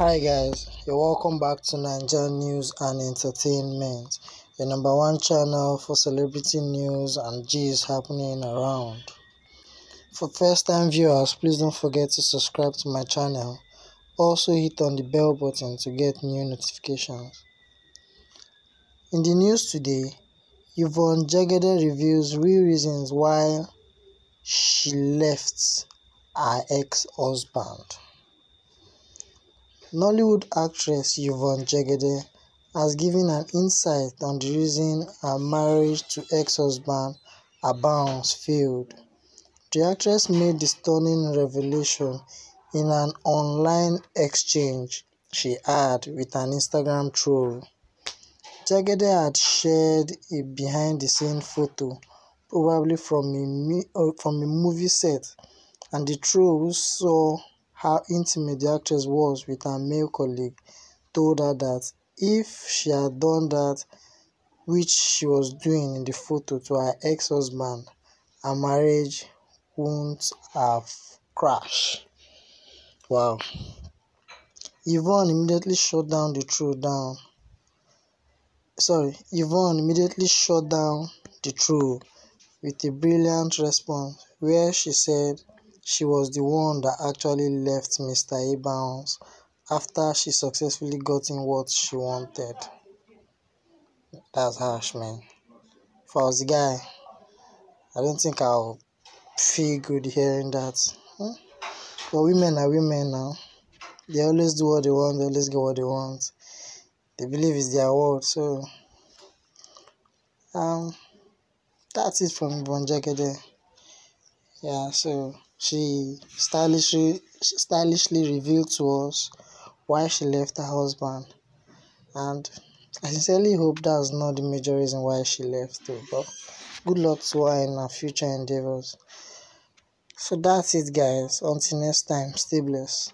Hi guys, you're welcome back to NAIJA News and Entertainment, your number one channel for celebrity news and gist happening around. For first time viewers, please don't forget to subscribe to my channel. Also hit on the bell button to get new notifications. In the news today, Yvonne Jegede reveals real reasons why she left her ex-husband. Nollywood actress Yvonne Jegede has given an insight on the reason her marriage to ex-husband Abounds failed. The actress made the stunning revelation in an online exchange she had with an Instagram troll. Jegede had shared a behind-the-scenes photo, probably from a movie set, and the troll, who saw how intimate the actress was with her male colleague, told her that if she had done that which she was doing in the photo to her ex-husband, her marriage wouldn't have crashed. Wow. Yvonne immediately shut down the troll with a brilliant response where she said she was the one that actually left Mr. Abounds after she successfully got in what she wanted. That's harsh, man. If I was the guy, I don't think I'll feel good hearing that. But women are women now. They always do what they want, they always get what they want. They believe it's their world, so that's it from Yvonne Jegede. Yeah, so she stylishly revealed to us why she left her husband, and I sincerely hope that's not the major reason why she left though, but good luck to her in her future endeavors. So that's it guys, until next time, stay blessed.